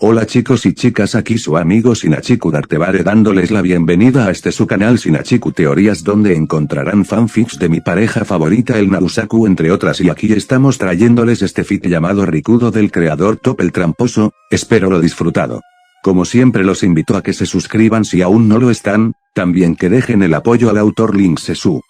Hola chicos y chicas, aquí su amigo Shinachiku Dartebare dándoles la bienvenida a su canal Shinachiku Teorías, donde encontrarán fanfics de mi pareja favorita el Narusaku entre otras, y aquí estamos trayéndoles este fic llamado Rikudo del creador Top el Tramposo. Espero lo disfrutado. Como siempre los invito a que se suscriban si aún no lo están, también que dejen el apoyo al autor link su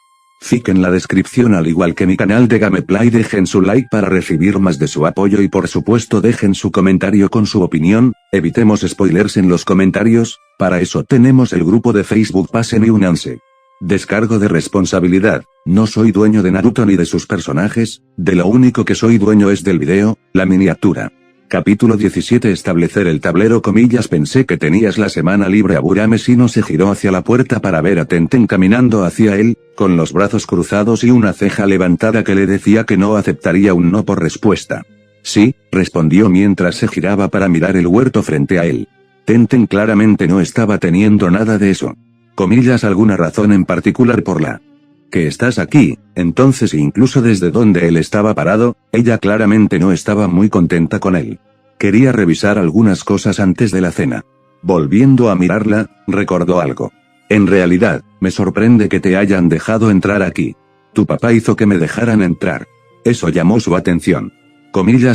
fic en la descripción, al igual que mi canal de Gameplay. Dejen su like para recibir más de su apoyo y por supuesto dejen su comentario con su opinión. Evitemos spoilers en los comentarios, para eso tenemos el grupo de Facebook, pasen y únanse. Descargo de responsabilidad: no soy dueño de Naruto ni de sus personajes, de lo único que soy dueño es del video, la miniatura. Capítulo 17. Establecer el tablero. Pensé que tenías la semana libre. Aburame Shino se giró hacia la puerta para ver a Tenten caminando hacia él, con los brazos cruzados y una ceja levantada que le decía que no aceptaría un no por respuesta. Sí, respondió mientras se giraba para mirar el huerto frente a él. Tenten claramente no estaba teniendo nada de eso. ¿Alguna razón en particular por la que estás aquí? Entonces, incluso desde donde él estaba parado, ella claramente no estaba muy contenta con él. Quería revisar algunas cosas antes de la cena. Volviendo a mirarla, recordó algo. En realidad, me sorprende que te hayan dejado entrar aquí. Tu papá hizo que me dejaran entrar. Eso llamó su atención.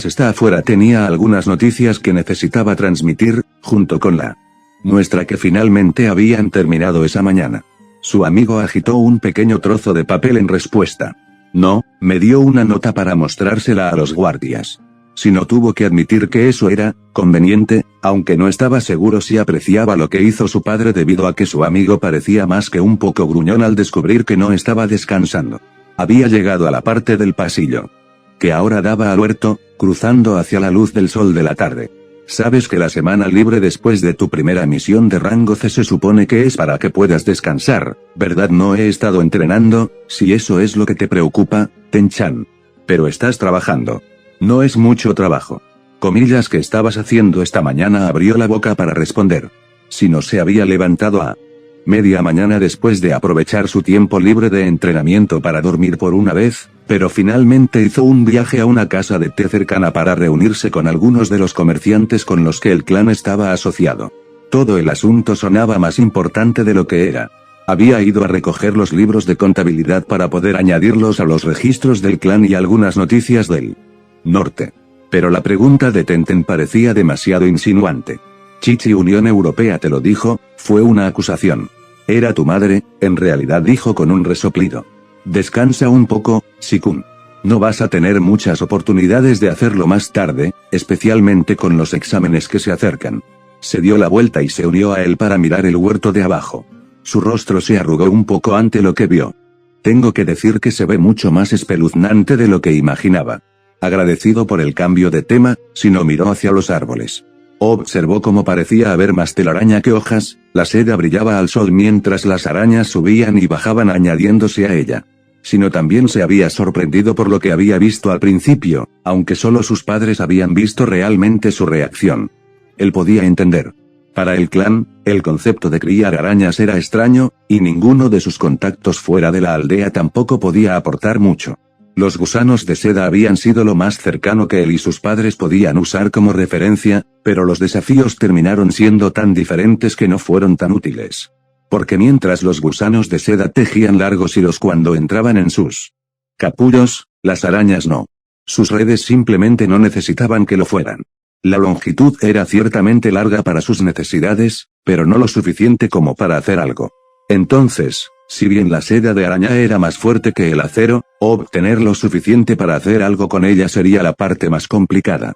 Está afuera. Tenía algunas noticias que necesitaba transmitir, junto con la nuestra que finalmente habían terminado esa mañana. Su amigo agitó un pequeño trozo de papel en respuesta. No, me dio una nota para mostrársela a los guardias. Shino tuvo que admitir que eso era conveniente, aunque no estaba seguro si apreciaba lo que hizo su padre debido a que su amigo parecía más que un poco gruñón al descubrir que no estaba descansando. Había llegado a la parte del pasillo que ahora daba al huerto, cruzando hacia la luz del sol de la tarde. Sabes que la semana libre después de tu primera misión de rango C se supone que es para que puedas descansar, ¿verdad? No he estado entrenando, si eso es lo que te preocupa, Ten-chan. Pero estás trabajando. No es mucho trabajo. ¿Qué estabas haciendo esta mañana? Abrió la boca para responder. Si no se había levantado a media mañana después de aprovechar su tiempo libre de entrenamiento para dormir por una vez, pero finalmente hizo un viaje a una casa de té cercana para reunirse con algunos de los comerciantes con los que el clan estaba asociado. Todo el asunto sonaba más importante de lo que era. Había ido a recoger los libros de contabilidad para poder añadirlos a los registros del clan y algunas noticias del norte. Pero la pregunta de Tenten parecía demasiado insinuante. Chichi, Unión Europea te lo dijo, fue una acusación. Era tu madre, en realidad, dijo con un resoplido. Descansa un poco, Shikun. No vas a tener muchas oportunidades de hacerlo más tarde, especialmente con los exámenes que se acercan. Se dio la vuelta y se unió a él para mirar el huerto de abajo. Su rostro se arrugó un poco ante lo que vio. Tengo que decir que se ve mucho más espeluznante de lo que imaginaba. Agradecido por el cambio de tema, Shino miró hacia los árboles. Observó cómo parecía haber más telaraña que hojas, la seda brillaba al sol mientras las arañas subían y bajaban añadiéndose a ella. Shino también se había sorprendido por lo que había visto al principio, aunque solo sus padres habían visto realmente su reacción. Él podía entender. Para el clan, el concepto de criar arañas era extraño, y ninguno de sus contactos fuera de la aldea tampoco podía aportar mucho. Los gusanos de seda habían sido lo más cercano que él y sus padres podían usar como referencia, pero los desafíos terminaron siendo tan diferentes que no fueron tan útiles. Porque mientras los gusanos de seda tejían largos hilos cuando entraban en sus capullos, las arañas no. Sus redes simplemente no necesitaban que lo fueran. La longitud era ciertamente larga para sus necesidades, pero no lo suficiente como para hacer algo. Entonces, si bien la seda de araña era más fuerte que el acero, obtener lo suficiente para hacer algo con ella sería la parte más complicada.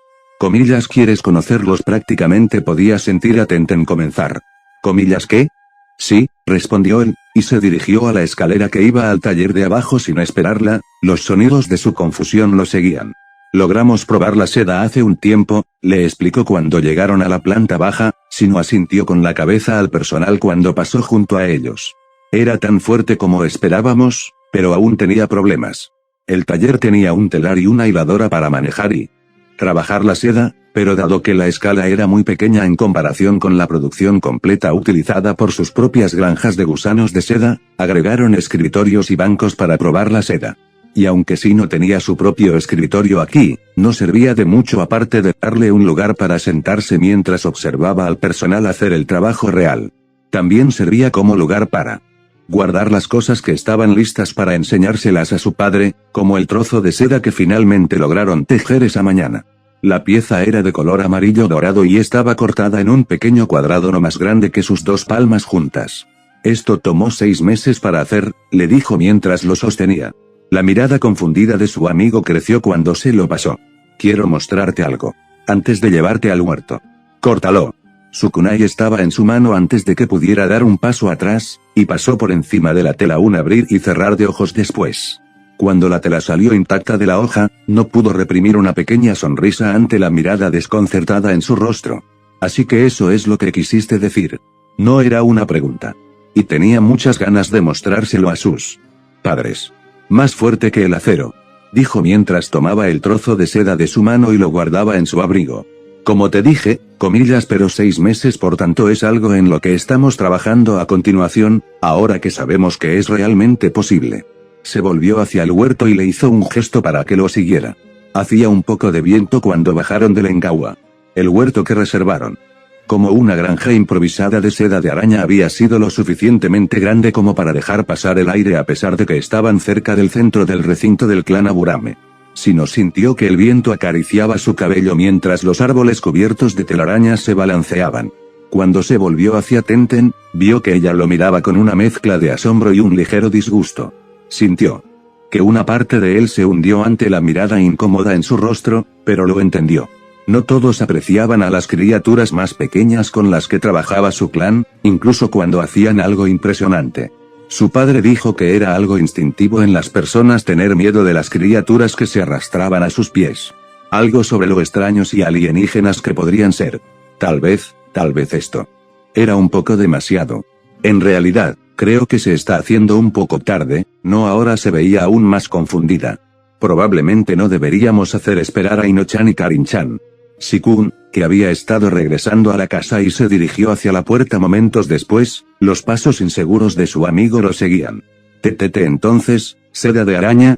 ¿Quieres conocerlos? Prácticamente podía sentir a Tenten comenzar. ¿Qué? Sí, respondió él, y se dirigió a la escalera que iba al taller de abajo sin esperarla. Los sonidos de su confusión lo seguían. Logramos probar la seda hace un tiempo, le explicó cuando llegaron a la planta baja. Shino asintió con la cabeza al personal cuando pasó junto a ellos. Era tan fuerte como esperábamos, pero aún tenía problemas. El taller tenía un telar y una hiladora para manejar y trabajar la seda, pero dado que la escala era muy pequeña en comparación con la producción completa utilizada por sus propias granjas de gusanos de seda, agregaron escritorios y bancos para probar la seda. Y aunque Sino tenía su propio escritorio aquí, no servía de mucho aparte de darle un lugar para sentarse mientras observaba al personal hacer el trabajo real. También servía como lugar para guardar las cosas que estaban listas para enseñárselas a su padre, como el trozo de seda que finalmente lograron tejer esa mañana. La pieza era de color amarillo dorado y estaba cortada en un pequeño cuadrado no más grande que sus 2 palmas juntas. Esto tomó 6 meses para hacer, le dijo mientras lo sostenía. La mirada confundida de su amigo creció cuando se lo pasó. Quiero mostrarte algo. Antes de llevarte al huerto. Córtalo. Su kunai estaba en su mano antes de que pudiera dar un paso atrás, y pasó por encima de la tela un abrir y cerrar de ojos después. Cuando la tela salió intacta de la hoja, no pudo reprimir una pequeña sonrisa ante la mirada desconcertada en su rostro. Así que eso es lo que quisiste decir. No era una pregunta. Y tenía muchas ganas de mostrárselo a sus padres. Más fuerte que el acero, dijo mientras tomaba el trozo de seda de su mano y lo guardaba en su abrigo. Como te dije, comillas, pero 6 meses, por tanto es algo en lo que estamos trabajando a continuación, ahora que sabemos que es realmente posible. Se volvió hacia el huerto y le hizo un gesto para que lo siguiera. Hacía un poco de viento cuando bajaron del Engawa. El huerto que reservaron como una granja improvisada de seda de araña había sido lo suficientemente grande como para dejar pasar el aire a pesar de que estaban cerca del centro del recinto del clan Aburame. Sino sintió que el viento acariciaba su cabello mientras los árboles cubiertos de telarañas se balanceaban. Cuando se volvió hacia Tenten, vio que ella lo miraba con una mezcla de asombro y un ligero disgusto. Sintió que una parte de él se hundió ante la mirada incómoda en su rostro, pero lo entendió. No todos apreciaban a las criaturas más pequeñas con las que trabajaba su clan, incluso cuando hacían algo impresionante. Su padre dijo que era algo instintivo en las personas tener miedo de las criaturas que se arrastraban a sus pies. Algo sobre lo extraños y alienígenas que podrían ser. Tal vez esto era un poco demasiado. En realidad, creo que se está haciendo un poco tarde, ¿no? Ahora se veía aún más confundida. Probablemente no deberíamos hacer esperar a Ino-chan y Karin-chan. Sikun, que había estado regresando a la casa y se dirigió hacia la puerta momentos después, los pasos inseguros de su amigo lo seguían. Entonces, seda de araña,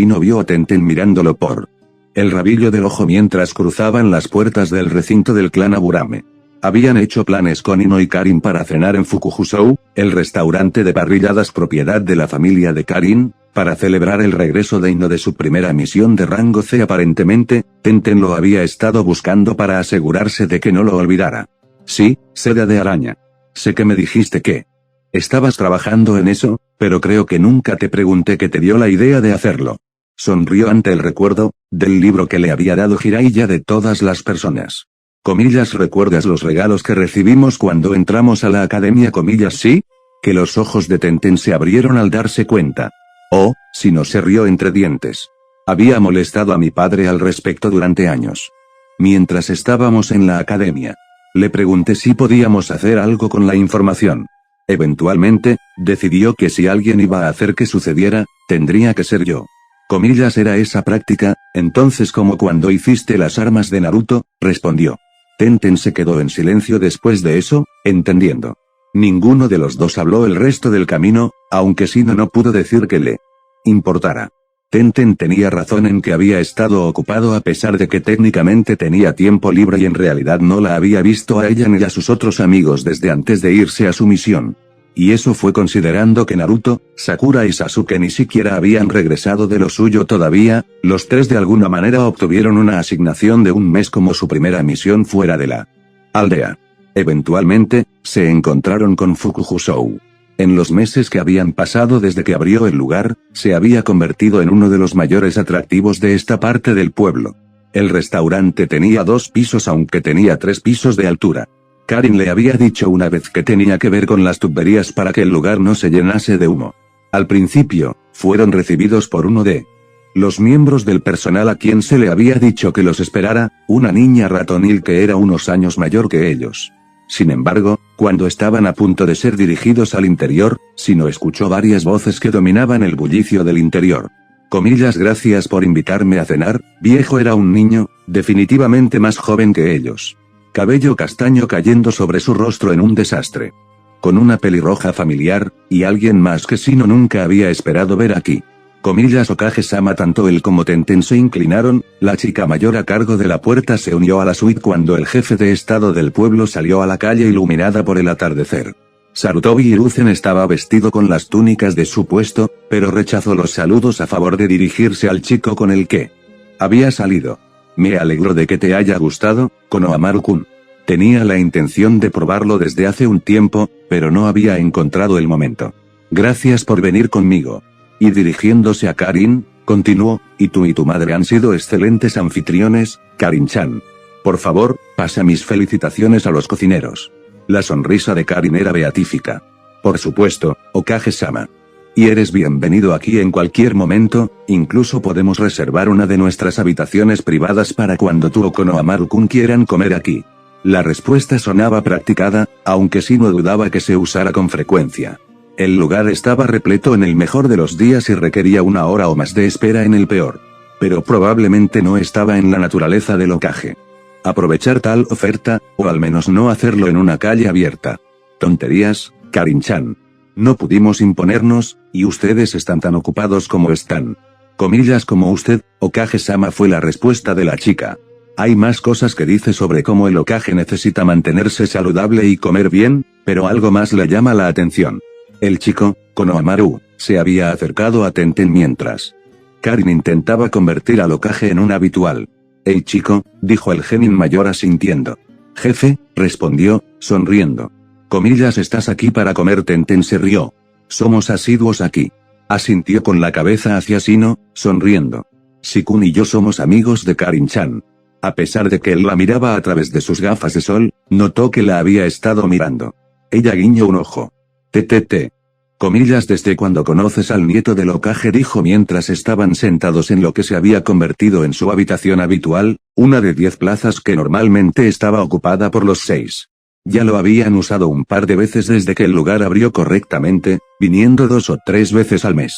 no vio a Tenten mirándolo por el rabillo del ojo mientras cruzaban las puertas del recinto del clan Aburame. Habían hecho planes con Ino y Karin para cenar en Fukuhusou, el restaurante de parrilladas propiedad de la familia de Karin, para celebrar el regreso de Ino de su primera misión de rango C. Aparentemente, Tenten lo había estado buscando para asegurarse de que no lo olvidara. Sí, seda de araña. Sé que me dijiste que estabas trabajando en eso, pero creo que nunca te pregunté qué te dio la idea de hacerlo. Sonrió ante el recuerdo del libro que le había dado Jiraiya de todas las personas. Comillas, ¿recuerdas los regalos que recibimos cuando entramos a la academia? Comillas, sí. Que los ojos de Tenten se abrieron al darse cuenta. Oh, si no, se rió entre dientes. Había molestado a mi padre al respecto durante años. Mientras estábamos en la academia, le pregunté si podíamos hacer algo con la información. Eventualmente, decidió que si alguien iba a hacer que sucediera, tendría que ser yo. Comillas, era esa práctica, entonces como cuando hiciste las armas de Naruto, respondió. Tenten se quedó en silencio después de eso, entendiendo. Ninguno de los dos habló el resto del camino, aunque Sino no pudo decir que le importara. Tenten tenía razón en que había estado ocupado a pesar de que técnicamente tenía tiempo libre y en realidad no la había visto a ella ni a sus otros amigos desde antes de irse a su misión. Y eso fue considerando que Naruto, Sakura y Sasuke ni siquiera habían regresado de lo suyo todavía, los tres de alguna manera obtuvieron una asignación de un mes como su primera misión fuera de la aldea. Eventualmente, se encontraron con Fukuhusou. En los meses que habían pasado desde que abrió el lugar, se había convertido en uno de los mayores atractivos de esta parte del pueblo. El restaurante tenía 2 pisos aunque tenía 3 pisos de altura. Karin le había dicho una vez que tenía que ver con las tuberías para que el lugar no se llenase de humo. Al principio, fueron recibidos por uno de los miembros del personal a quien se le había dicho que los esperara, una niña ratonil que era unos años mayor que ellos. Sin embargo, cuando estaban a punto de ser dirigidos al interior, Sino escuchó varias voces que dominaban el bullicio del interior. Comillas, gracias por invitarme a cenar, viejo. Era un niño, definitivamente más joven que ellos. Cabello castaño cayendo sobre su rostro en un desastre. Con una pelirroja familiar, y alguien más que Sino nunca había esperado ver aquí. Comillas Okage-sama. Tanto él como Tenten se inclinaron, la chica mayor a cargo de la puerta se unió a la suite cuando el jefe de estado del pueblo salió a la calle iluminada por el atardecer. Sarutobi Hiruzen estaba vestido con las túnicas de su puesto, pero rechazó los saludos a favor de dirigirse al chico con el que había salido. Me alegro de que te haya gustado, Konohamaru-kun. Tenía la intención de probarlo desde hace un tiempo, pero no había encontrado el momento. Gracias por venir conmigo. Y dirigiéndose a Karin, continuó, y tú y tu madre han sido excelentes anfitriones, Karin-chan. Por favor, pasa mis felicitaciones a los cocineros. La sonrisa de Karin era beatífica. Por supuesto, Okage-sama. Y eres bienvenido aquí en cualquier momento, incluso podemos reservar una de nuestras habitaciones privadas para cuando tú o Konohamaru-kun quieran comer aquí. La respuesta sonaba practicada, aunque sí no dudaba que se usara con frecuencia. El lugar estaba repleto en el mejor de los días y requería una hora o más de espera en el peor. Pero probablemente no estaba en la naturaleza del Hokage aprovechar tal oferta, o al menos no hacerlo en una calle abierta. Tonterías, Karin-chan. No pudimos imponernos, y ustedes están tan ocupados como están. Comillas como usted, Okage-sama, fue la respuesta de la chica. Hay más cosas que dice sobre cómo el Hokage necesita mantenerse saludable y comer bien, pero algo más le llama la atención. El chico, Konohamaru, se había acercado a Tenten mientras Karin intentaba convertir al Hokage en un habitual. «Hey chico», dijo el genin mayor asintiendo. «Jefe», respondió, sonriendo. Comillas «¿estás aquí para comer?» Tenten se rió. «Somos asiduos aquí». Asintió con la cabeza hacia Shino, sonriendo. «Shikun y yo somos amigos de Karin-chan». A pesar de que él la miraba a través de sus gafas de sol, notó que la había estado mirando. Ella guiñó un ojo. «TTT. Comillas ¿desde cuando conoces al nieto del Hokage?», dijo mientras estaban sentados en lo que se había convertido en su habitación habitual, una de 10 plazas que normalmente estaba ocupada por los 6. Ya lo habían usado un par de veces desde que el lugar abrió correctamente, viniendo 2 o 3 veces al mes.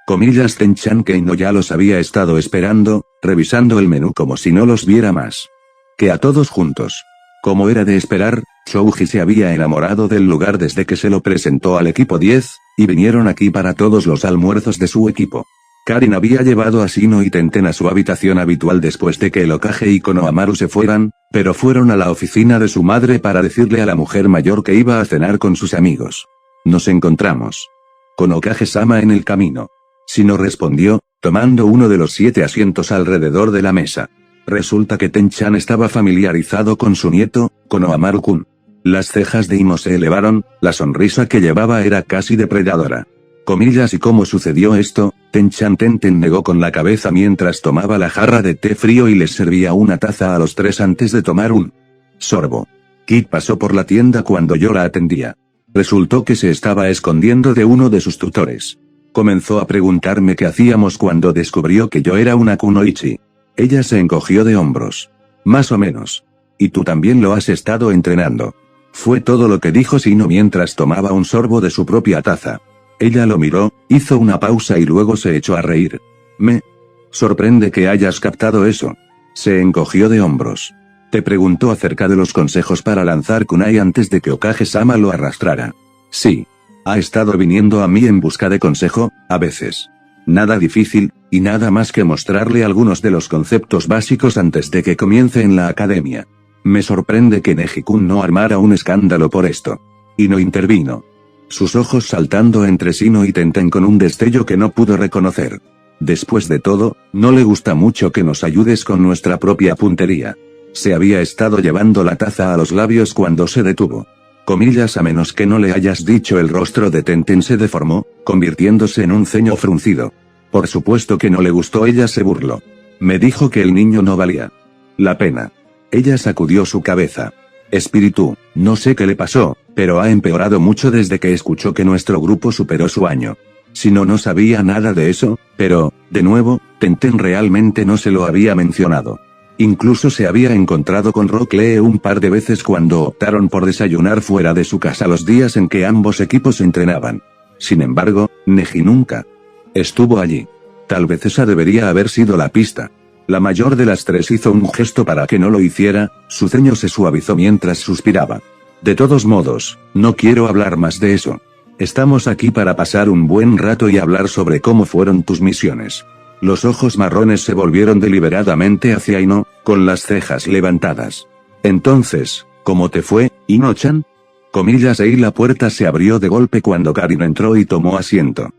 Comillas Ten-chan Keino ya los había estado esperando, revisando el menú como si no los viera más que a todos juntos. Como era de esperar, Shouji se había enamorado del lugar desde que se lo presentó al equipo 10, y vinieron aquí para todos los almuerzos de su equipo. Karin había llevado a Shino y Tenten a su habitación habitual después de que el Hokage y Konohamaru se fueran, pero fueron a la oficina de su madre para decirle a la mujer mayor que iba a cenar con sus amigos. Nos encontramos con Okage-sama en el camino. Shino respondió, tomando uno de los 7 asientos alrededor de la mesa. Resulta que Ten-chan estaba familiarizado con su nieto, Konohamaru-kun. Las cejas de Imo se elevaron, la sonrisa que llevaba era casi depredadora. Comillas ¿y cómo sucedió esto? Ten-chan Tenten negó con la cabeza mientras tomaba la jarra de té frío y les servía una taza a los 3 antes de tomar un sorbo. Kid pasó por la tienda cuando yo la atendía. Resultó que se estaba escondiendo de uno de sus tutores. Comenzó a preguntarme qué hacíamos cuando descubrió que yo era una kunoichi. Ella se encogió de hombros. Más o menos. Y tú también lo has estado entrenando. Fue todo lo que dijo Shino mientras tomaba un sorbo de su propia taza. Ella lo miró, hizo una pausa y luego se echó a reír. Me sorprende que hayas captado eso. Se encogió de hombros. Te preguntó acerca de los consejos para lanzar kunai antes de que Okage-sama lo arrastrara. Sí. Ha estado viniendo a mí en busca de consejo, a veces. Nada difícil, y nada más que mostrarle algunos de los conceptos básicos antes de que comience en la academia. Me sorprende que Neji-kun no armara un escándalo por esto. Y no intervino. Sus ojos saltando entre Shino y Tenten con un destello que no pudo reconocer. Después de todo, no le gusta mucho que nos ayudes con nuestra propia puntería. Se había estado llevando la taza a los labios cuando se detuvo. Comillas a menos que no le hayas dicho. El rostro de Tenten se deformó, convirtiéndose en un ceño fruncido. Por supuesto que no le gustó. Ella se burló. Me dijo que el niño no valía la pena. Ella sacudió su cabeza. Espíritu, no sé qué le pasó, pero ha empeorado mucho desde que escuchó que nuestro grupo superó su año. Si no sabía nada de eso, pero, de nuevo, Tenten realmente no se lo había mencionado. Incluso se había encontrado con Rock Lee un par de veces cuando optaron por desayunar fuera de su casa los días en que ambos equipos entrenaban. Sin embargo, Neji nunca estuvo allí. Tal vez esa debería haber sido la pista. La mayor de las 3 hizo un gesto para que no lo hiciera, su ceño se suavizó mientras suspiraba. De todos modos, no quiero hablar más de eso. Estamos aquí para pasar un buen rato y hablar sobre cómo fueron tus misiones. Los ojos marrones se volvieron deliberadamente hacia Ino, con las cejas levantadas. Entonces, ¿cómo te fue, Ino-chan? Y la puerta se abrió de golpe cuando Karin entró y tomó asiento.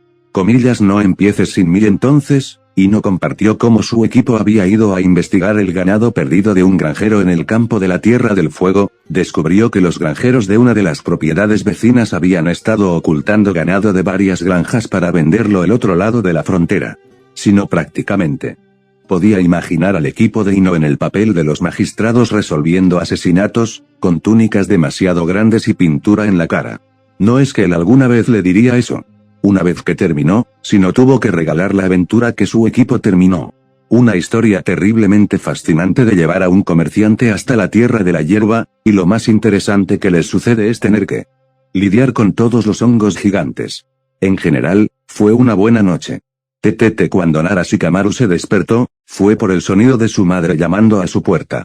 No empieces sin mí entonces. Ino compartió cómo su equipo había ido a investigar el ganado perdido de un granjero en el campo de la Tierra del Fuego. Descubrió que los granjeros de una de las propiedades vecinas habían estado ocultando ganado de varias granjas para venderlo el otro lado de la frontera. Sino prácticamente. Podía imaginar al equipo de Ino en el papel de los magistrados resolviendo asesinatos, con túnicas demasiado grandes y pintura en la cara. No es que él alguna vez le diría eso. Una vez que terminó, Sino tuvo que regalar la aventura que su equipo terminó. Una historia terriblemente fascinante de llevar a un comerciante hasta la tierra de la hierba, y lo más interesante que les sucede es tener que lidiar con todos los hongos gigantes. En general, fue una buena noche. Cuando Nara Shikamaru se despertó, fue por el sonido de su madre llamando a su puerta.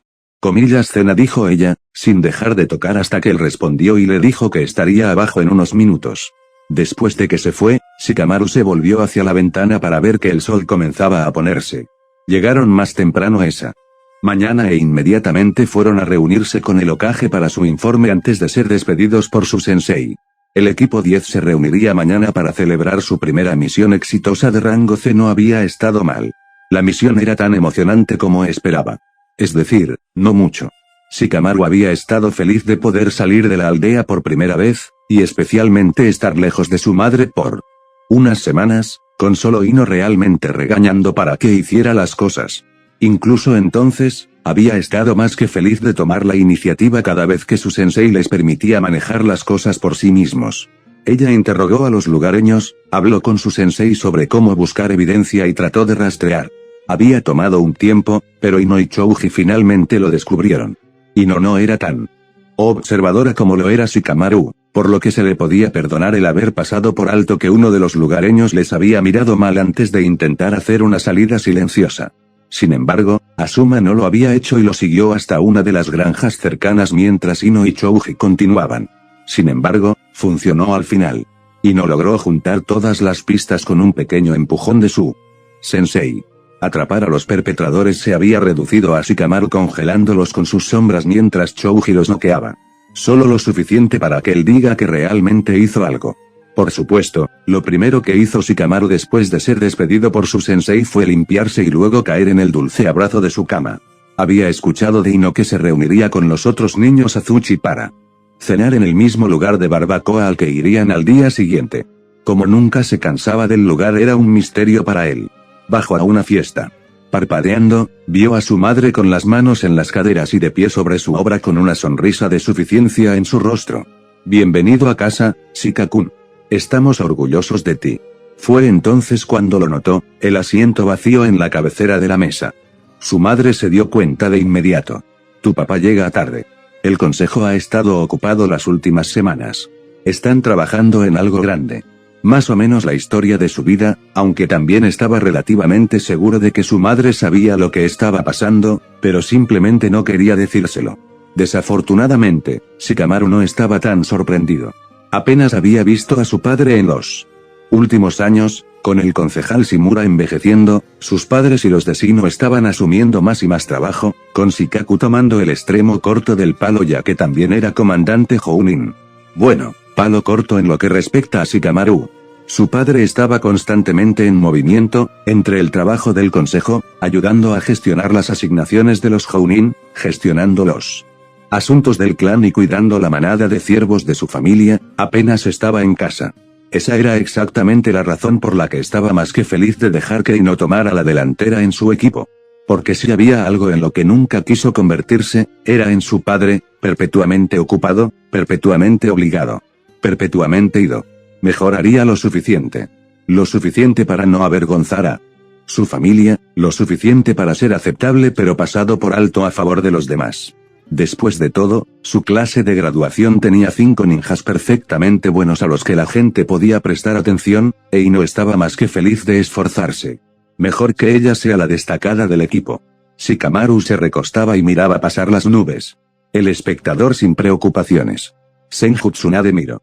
Cena, dijo ella, sin dejar de tocar hasta que él respondió y le dijo que estaría abajo en unos minutos. Después de que se fue, Shikamaru se volvió hacia la ventana para ver que el sol comenzaba a ponerse. Llegaron más temprano esa mañana e inmediatamente fueron a reunirse con el Hokage para su informe antes de ser despedidos por su sensei. El equipo 10 se reuniría mañana para celebrar su primera misión exitosa de rango C. No había estado mal. La misión era tan emocionante como esperaba. Es decir, no mucho. Shikamaru había estado feliz de poder salir de la aldea por primera vez, y especialmente estar lejos de su madre por unas semanas, con solo Ino realmente regañando para que hiciera las cosas. Incluso entonces, había estado más que feliz de tomar la iniciativa cada vez que su sensei les permitía manejar las cosas por sí mismos. Ella interrogó a los lugareños, habló con su sensei sobre cómo buscar evidencia y trató de rastrear. Había tomado un tiempo, pero Ino y Chouji finalmente lo descubrieron. Ino no era tan observadora como lo era Shikamaru, por lo que se le podía perdonar el haber pasado por alto que uno de los lugareños les había mirado mal antes de intentar hacer una salida silenciosa. Sin embargo, Asuma no lo había hecho y lo siguió hasta una de las granjas cercanas mientras Ino y Chouji continuaban. Sin embargo, funcionó al final. Ino logró juntar todas las pistas con un pequeño empujón de su sensei. Atrapar a los perpetradores se había reducido a Shikamaru congelándolos con sus sombras mientras Chouji los noqueaba. Solo lo suficiente para que él diga que realmente hizo algo. Por supuesto, lo primero que hizo Shikamaru después de ser despedido por su sensei fue limpiarse y luego caer en el dulce abrazo de su cama. Había escuchado de Ino que se reuniría con los otros niños Azuchi para cenar en el mismo lugar de barbacoa al que irían al día siguiente. Como nunca se cansaba del lugar, era un misterio para él. Bajó a una fiesta. Parpadeando, vio a su madre con las manos en las caderas y de pie sobre su obra con una sonrisa de suficiencia en su rostro. Bienvenido a casa, Shika-kun. Estamos orgullosos de ti. Fue entonces cuando lo notó, el asiento vacío en la cabecera de la mesa. Su madre se dio cuenta de inmediato. Tu papá llega tarde. El consejo ha estado ocupado las últimas semanas. Están trabajando en algo grande. Más o menos la historia de su vida, aunque también estaba relativamente seguro de que su madre sabía lo que estaba pasando, pero simplemente no quería decírselo. Desafortunadamente, Shikamaru no estaba tan sorprendido. Apenas había visto a su padre en los últimos años, con el concejal Shimura envejeciendo, sus padres y los de Shino estaban asumiendo más y más trabajo, con Shikaku tomando el extremo corto del palo ya que también era comandante Jounin. Bueno, palo corto en lo que respecta a Shikamaru. Su padre estaba constantemente en movimiento, entre el trabajo del consejo, ayudando a gestionar las asignaciones de los Jounin, gestionando los asuntos del clan y cuidando la manada de ciervos de su familia, apenas estaba en casa. Esa era exactamente la razón por la que estaba más que feliz de dejar que Ino tomara la delantera en su equipo. Porque si había algo en lo que nunca quiso convertirse, era en su padre, perpetuamente ocupado, perpetuamente obligado, perpetuamente ido. Mejoraría lo suficiente. Lo suficiente para no avergonzar a su familia, lo suficiente para ser aceptable pero pasado por alto a favor de los demás. Después de todo, su clase de graduación tenía 5 ninjas perfectamente buenos a los que la gente podía prestar atención, e Ino estaba más que feliz de esforzarse. Mejor que ella sea la destacada del equipo. Shikamaru se recostaba y miraba pasar las nubes. El espectador sin preocupaciones. Senjutsu Nademiro.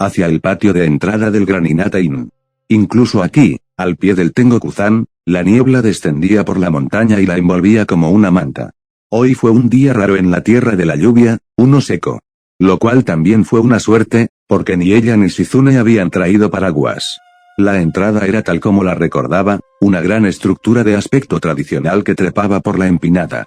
hacia el patio de entrada del Graninata Inn. Incluso aquí, al pie del Tengoku-zan, la niebla descendía por la montaña y la envolvía como una manta. Hoy fue un día raro en la tierra de la lluvia, uno seco. Lo cual también fue una suerte, porque ni ella ni Shizune habían traído paraguas. La entrada era tal como la recordaba, una gran estructura de aspecto tradicional que trepaba por la empinada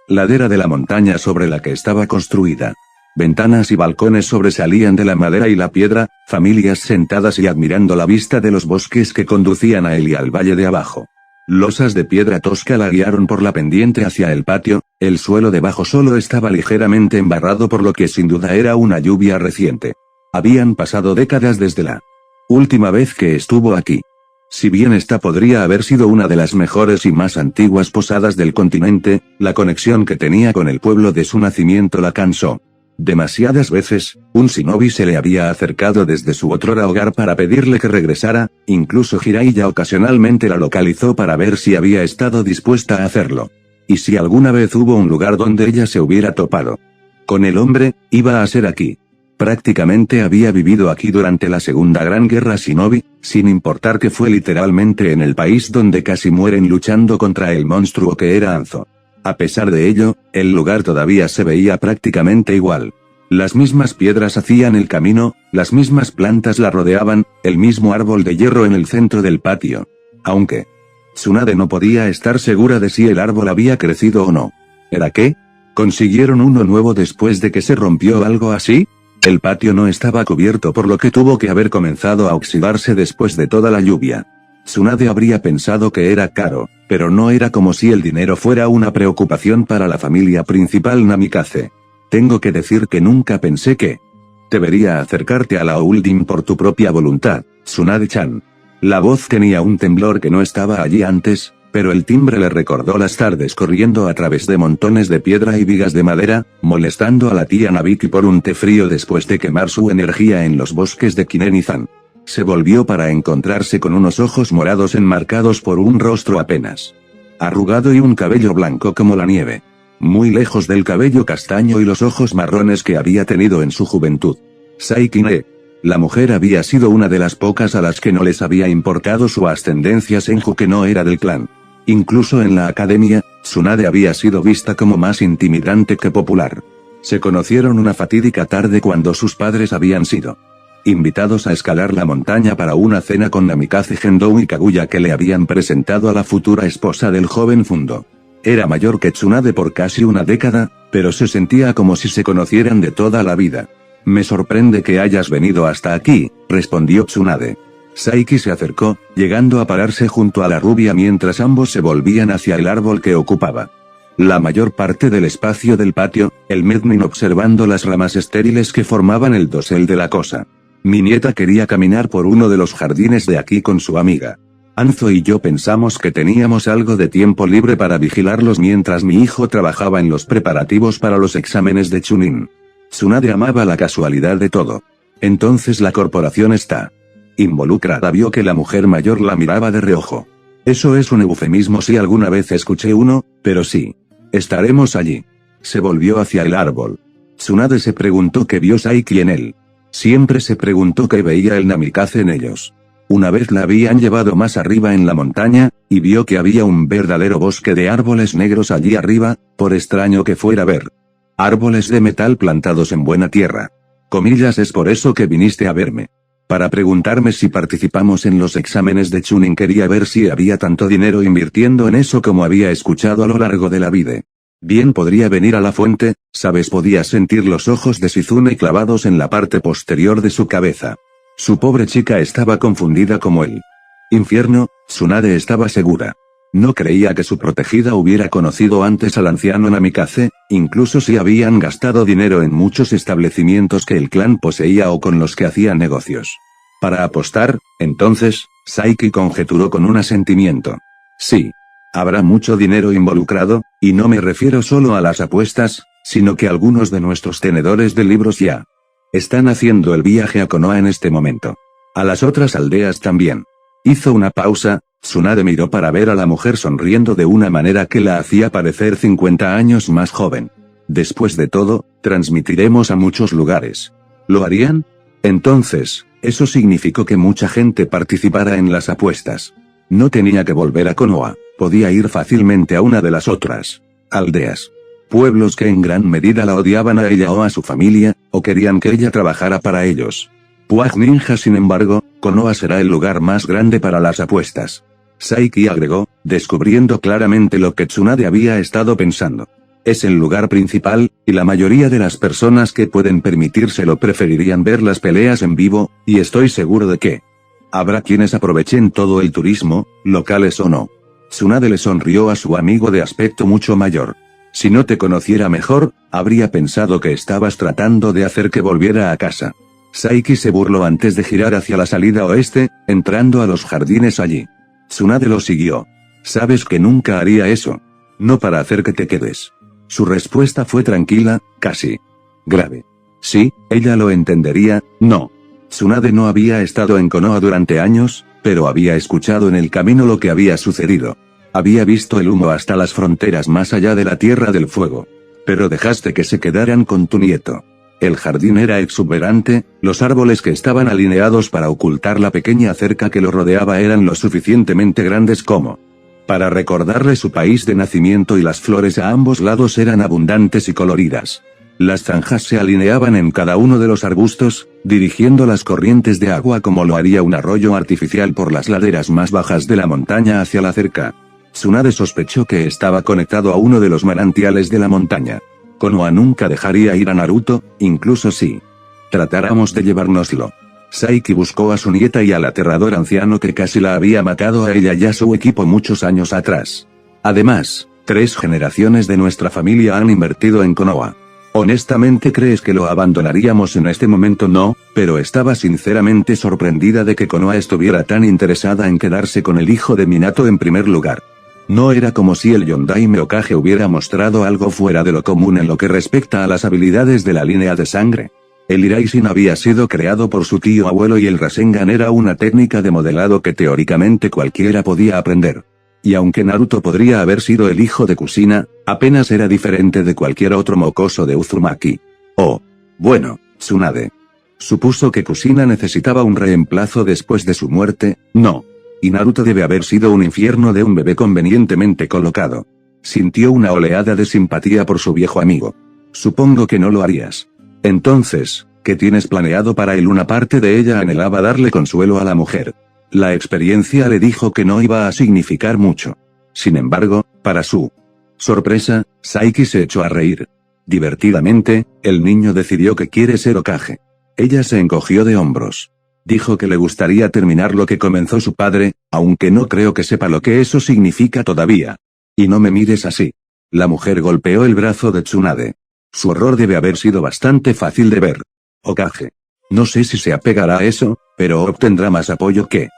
ladera de la montaña sobre la que estaba construida. Ventanas y balcones sobresalían de la madera y la piedra, familias sentadas y admirando la vista de los bosques que conducían a él y al valle de abajo. Losas de piedra tosca la guiaron por la pendiente hacia el patio, el suelo debajo solo estaba ligeramente embarrado por lo que sin duda era una lluvia reciente. Habían pasado décadas desde la última vez que estuvo aquí. Si bien esta podría haber sido una de las mejores y más antiguas posadas del continente, la conexión que tenía con el pueblo de su nacimiento la cansó. Demasiadas veces, un shinobi se le había acercado desde su otrora hogar para pedirle que regresara, incluso Jiraiya ocasionalmente la localizó para ver si había estado dispuesta a hacerlo. Y si alguna vez hubo un lugar donde ella se hubiera topado con el hombre, iba a ser aquí. Prácticamente había vivido aquí durante la Segunda Gran Guerra Shinobi, sin importar que fue literalmente en el país donde casi mueren luchando contra el monstruo que era Anzo. A pesar de ello, el lugar todavía se veía prácticamente igual. Las mismas piedras hacían el camino, las mismas plantas la rodeaban, el mismo árbol de hierro en el centro del patio. Aunque Tsunade no podía estar segura de si el árbol había crecido o no. ¿Era qué? ¿Consiguieron uno nuevo después de que se rompió algo así? El patio no estaba cubierto por lo que tuvo que haber comenzado a oxidarse después de toda la lluvia. Tsunade habría pensado que era caro, pero no era como si el dinero fuera una preocupación para la familia principal Namikaze. Tengo que decir que nunca pensé que debería acercarte a la Holding por tu propia voluntad, Tsunade-chan. La voz tenía un temblor que no estaba allí antes, pero el timbre le recordó las tardes corriendo a través de montones de piedra y vigas de madera, molestando a la tía Nabiki por un té frío después de quemar su energía en los bosques de Kineni-zan. Se volvió para encontrarse con unos ojos morados enmarcados por un rostro apenas arrugado y un cabello blanco como la nieve. Muy lejos del cabello castaño y los ojos marrones que había tenido en su juventud. Saiki-ne. La mujer había sido una de las pocas a las que no les había importado su ascendencia Senju que no era del clan. Incluso en la academia, Tsunade había sido vista como más intimidante que popular. Se conocieron una fatídica tarde cuando sus padres habían sido invitados a escalar la montaña para una cena con Namikaze Gendou y Kaguya que le habían presentado a la futura esposa del joven Fundo. Era mayor que Tsunade por casi una década, pero se sentía como si se conocieran de toda la vida. Me sorprende que hayas venido hasta aquí, respondió Tsunade. Saiki se acercó, llegando a pararse junto a la rubia mientras ambos se volvían hacia el árbol que ocupaba la mayor parte del espacio del patio, el Mednin observando las ramas estériles que formaban el dosel de la cosa. Mi nieta quería caminar por uno de los jardines de aquí con su amiga. Anzo y yo pensamos que teníamos algo de tiempo libre para vigilarlos mientras mi hijo trabajaba en los preparativos para los exámenes de Chunin. Tsunade amaba la casualidad de todo. Entonces la corporación está involucrada. Vio que la mujer mayor la miraba de reojo. Eso es un eufemismo si alguna vez escuché uno, pero sí. Estaremos allí. Se volvió hacia el árbol. Tsunade se preguntó qué vio Saiki en él. Siempre se preguntó qué veía el Namikaze en ellos. Una vez la habían llevado más arriba en la montaña, y vio que había un verdadero bosque de árboles negros allí arriba, por extraño que fuera a ver. Árboles de metal plantados en buena tierra. Comillas, es por eso que viniste a verme. Para preguntarme si participamos en los exámenes de Chunin. Quería ver si había tanto dinero invirtiendo en eso como había escuchado a lo largo de la vida. Bien podría venir a la fuente, ¿sabes? Podía sentir los ojos de Shizune clavados en la parte posterior de su cabeza. Su pobre chica estaba confundida como él. Infierno, Tsunade estaba segura. No creía que su protegida hubiera conocido antes al anciano Namikaze, incluso si habían gastado dinero en muchos establecimientos que el clan poseía o con los que hacía negocios. Para apostar, entonces, Saiki conjeturó con un asentimiento. Sí. Habrá mucho dinero involucrado, y no me refiero solo a las apuestas, sino que algunos de nuestros tenedores de libros ya están haciendo el viaje a Konoha en este momento. A las otras aldeas también. Hizo una pausa, Tsunade miró para ver a la mujer sonriendo de una manera que la hacía parecer 50 años más joven. Después de todo, transmitiremos a muchos lugares. ¿Lo harían? Entonces, eso significó que mucha gente participara en las apuestas. No tenía que volver a Konoha, podía ir fácilmente a una de las otras aldeas. Pueblos que en gran medida la odiaban a ella o a su familia, o querían que ella trabajara para ellos. Puag Ninja sin embargo, Konoha será el lugar más grande para las apuestas. Saiki agregó, descubriendo claramente lo que Tsunade había estado pensando. Es el lugar principal, y la mayoría de las personas que pueden permitírselo preferirían ver las peleas en vivo, y estoy seguro de que habrá quienes aprovechen todo el turismo, locales o no. Tsunade le sonrió a su amigo de aspecto mucho mayor. Si no te conociera mejor, habría pensado que estabas tratando de hacer que volviera a casa. Saiki se burló antes de girar hacia la salida oeste, entrando a los jardines allí. Tsunade lo siguió. Sabes que nunca haría eso. No para hacer que te quedes. Su respuesta fue tranquila, casi grave. Sí, ella lo entendería, no. Tsunade no había estado en Konoha durante años, pero había escuchado en el camino lo que había sucedido. Había visto el humo hasta las fronteras más allá de la Tierra del Fuego. Pero dejaste que se quedaran con tu nieto. El jardín era exuberante, los árboles que estaban alineados para ocultar la pequeña cerca que lo rodeaba eran lo suficientemente grandes como para recordarle su país de nacimiento y las flores a ambos lados eran abundantes y coloridas. Las zanjas se alineaban en cada uno de los arbustos, dirigiendo las corrientes de agua como lo haría un arroyo artificial por las laderas más bajas de la montaña hacia la cerca. Tsunade sospechó que estaba conectado a uno de los manantiales de la montaña. Konoha nunca dejaría ir a Naruto, incluso si tratáramos de llevárnoslo. Saiki buscó a su nieta y al aterrador anciano que casi la había matado a ella y a su equipo muchos años atrás. Además, 3 generaciones de nuestra familia han invertido en Konoha. Honestamente crees que lo abandonaríamos en este momento? No, pero estaba sinceramente sorprendida de que Konoha estuviera tan interesada en quedarse con el hijo de Minato en primer lugar. No era como si el Yondaime Hokage hubiera mostrado algo fuera de lo común en lo que respecta a las habilidades de la línea de sangre. El Iraishin había sido creado por su tío abuelo y el Rasengan era una técnica de modelado que teóricamente cualquiera podía aprender. Y aunque Naruto podría haber sido el hijo de Kushina, apenas era diferente de cualquier otro mocoso de Uzumaki. Oh. Bueno, Tsunade. Supuso que Kushina necesitaba un reemplazo después de su muerte, no. Y Naruto debe haber sido un infierno de un bebé convenientemente colocado. Sintió una oleada de simpatía por su viejo amigo. Supongo que no lo harías. Entonces, ¿qué tienes planeado para él? Una parte de ella anhelaba darle consuelo a la mujer. La experiencia le dijo que no iba a significar mucho. Sin embargo, para su sorpresa, Saiki se echó a reír. Divertidamente, el niño decidió que quiere ser Hokage. Ella se encogió de hombros. Dijo que le gustaría terminar lo que comenzó su padre, aunque no creo que sepa lo que eso significa todavía. Y no me mires así. La mujer golpeó el brazo de Tsunade. Su horror debe haber sido bastante fácil de ver. Hokage. No sé si se apegará a eso, pero obtendrá más apoyo que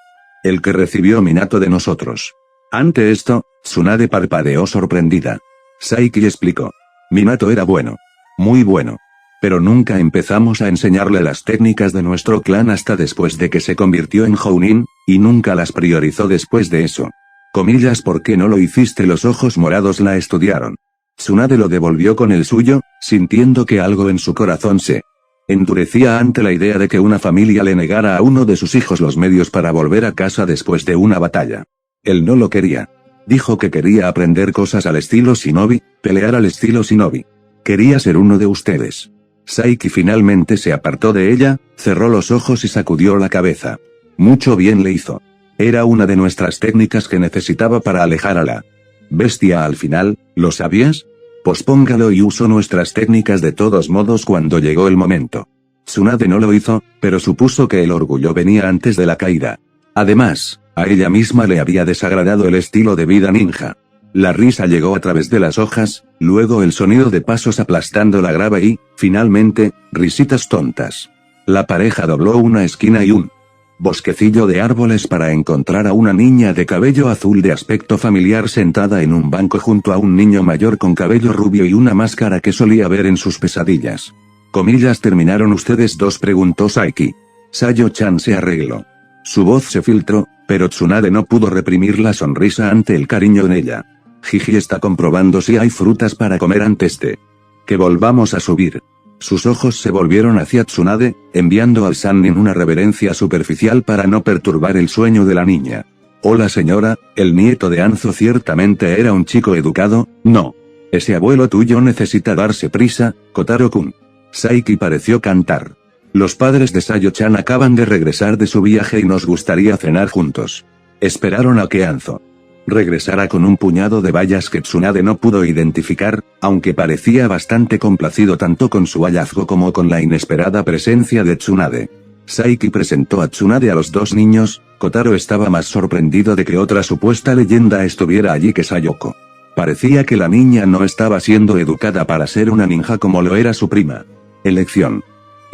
el que recibió Minato de nosotros. Ante esto, Tsunade parpadeó sorprendida. Saiki explicó. Minato era bueno. Muy bueno. Pero nunca empezamos a enseñarle las técnicas de nuestro clan hasta después de que se convirtió en Jounin, y nunca las priorizó después de eso. Comillas, ¿por qué no lo hiciste? Los ojos morados la estudiaron. Tsunade lo devolvió con el suyo, sintiendo que algo en su corazón se endurecía ante la idea de que una familia le negara a uno de sus hijos los medios para volver a casa después de una batalla. Él no lo quería. Dijo que quería aprender cosas al estilo Shinobi, pelear al estilo Shinobi. Quería ser uno de ustedes. Saiki finalmente se apartó de ella, cerró los ojos y sacudió la cabeza. Mucho bien le hizo. Era una de nuestras técnicas que necesitaba para alejar a la bestia al final, ¿lo sabías? Pospóngalo y usó nuestras técnicas de todos modos cuando llegó el momento. Tsunade no lo hizo, pero supuso que el orgullo venía antes de la caída. Además, a ella misma le había desagradado el estilo de vida ninja. La risa llegó a través de las hojas, luego el sonido de pasos aplastando la grava y, finalmente, risitas tontas. La pareja dobló una esquina y un bosquecillo de árboles para encontrar a una niña de cabello azul de aspecto familiar sentada en un banco junto a un niño mayor con cabello rubio y una máscara que solía ver en sus pesadillas. Comillas, ¿terminaron ustedes dos?, preguntó Saiki. Sayo-chan se arregló. Su voz se filtró, pero Tsunade no pudo reprimir la sonrisa ante el cariño en ella. Jiji está comprobando si hay frutas para comer antes de que volvamos a subir. Sus ojos se volvieron hacia Tsunade, enviando al Sannin una reverencia superficial para no perturbar el sueño de la niña. Hola señora, el nieto de Anzo ciertamente era un chico educado, ¿no? Ese abuelo tuyo necesita darse prisa, Kotaro-kun. Saiki pareció cantar. Los padres de Sayo-chan acaban de regresar de su viaje y nos gustaría cenar juntos. Esperaron a que Anzo regresara con un puñado de bayas que Tsunade no pudo identificar, aunque parecía bastante complacido tanto con su hallazgo como con la inesperada presencia de Tsunade. Saiki presentó a Tsunade a los dos niños. Kotaro estaba más sorprendido de que otra supuesta leyenda estuviera allí que Sayoko. Parecía que la niña no estaba siendo educada para ser una ninja como lo era su prima. Elección